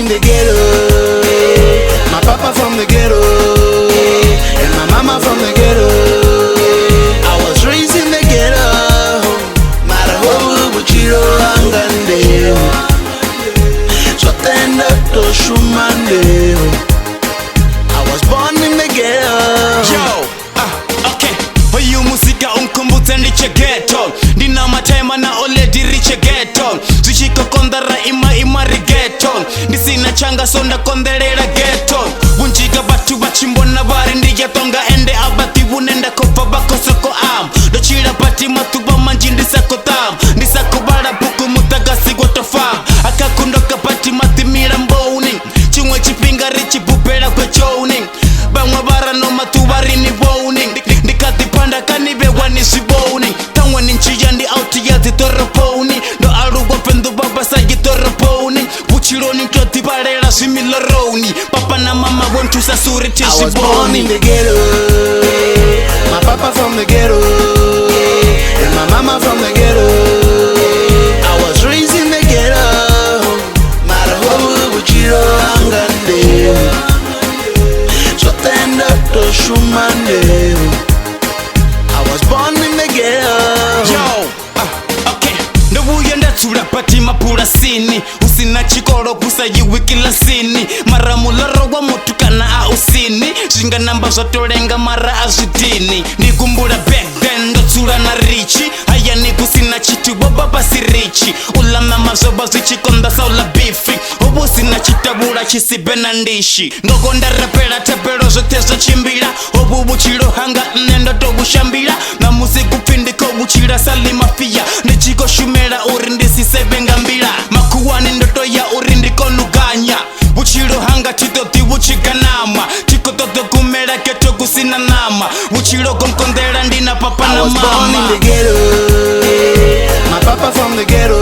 in the ghetto. My papa from the ghetto, and my mama from the ghetto. I was raised in the ghetto. Maraho buchiro angande, so tenda to shumande. I was born in the ghetto. Yo, okay. Oyu musika unkumbutse ndiche ghetto. Ndina matema na already riche ghetto. Zishiko kondara ima ghetto. Ndisina changa sonda konderera ghetto. Bunjiga batu bachimbona bari ndiya tonga ende abati bunenda kofa bako soko am. Dochira pati matuba manji ndisako tam. Ndisako bara buku mutagasi goto fam. Akakundoka pati matimira mboni. Chumwe chipinga richi pupera kwe choni. Bangwa bara no matubari ni boni. Ndikati panda kanibe wani siboni. Tangwa ninchija ndi auti ya zitoro poni. Do aruwa pendu baba sa gitoro poni. Buchironi kyoti barera similoroni. Papa na mama want to sasuri tishi boni. I was born in the ghetto. My papa from the ghetto, and my mama from the ghetto. I was raised in the ghetto. Maraho buchiro angande, so tenda to shumande. I was born in the ghetto. Yo, okay. Ndobuye ndatsula pati mapula sini. Usina chikoro kusa yiwikila sini. Mara mularo wa mutukana a usini. Shinga namba zotolenga mara azudini. Nikumbula back then ndotsula na richi. Haya nikusina chitu boba basi richi. Ulama mazoba zichikonda saula bifi. Obu sina chitabula chisibe na ndishi. Ngogonda rapera tepero zotezo chimbira. Obu buchiro hanga nendo to bushambira. Na musiku pindiko buchira salima fia. Ndichiko shumera urindisi sebengambira. Makuwani ndoto ya urindiko nuganya. Buchiro hanga chitoti buchiganama. Chiko toto kumera keto kusina nama. Buchiro konkondera ndina papa na mama. I was born in the ghetto. My papa from the ghetto,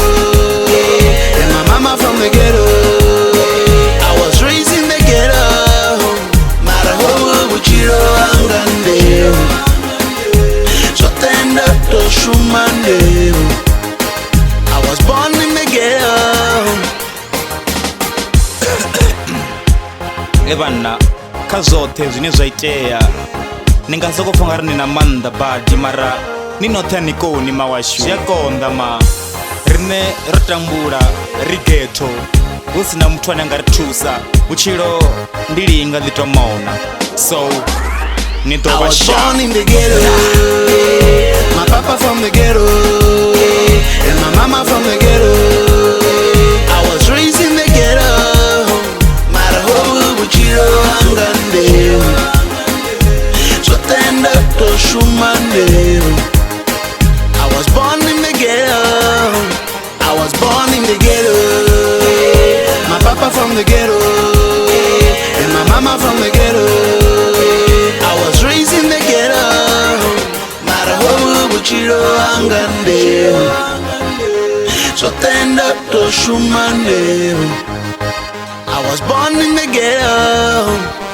and my mama from the ghetto. I was raised in the ghetto. Maraho buchiro angande, so tenda to shumande. I was born in the ghetto. Ebana kazote zinezaitea ningaza kufungara nina manda badi mara ninotha nikoni mawashu yakonda ma rine rotambula rigeto usina muthu ane angarithusa butchilo ndilinga litomona so I was born in the ghetto. My papa from the ghetto, and my mama from the ghetto. I was raised in the ghetto. Maraho buchiro angande, so tenda to shumande. I was born in the ghetto. I was born in the ghetto. My papa from the ghetto, and my mama from the ghetto. I was raised in the ghetto. Maraho buchiro angande, so tenda to shumande. I was born in the ghetto.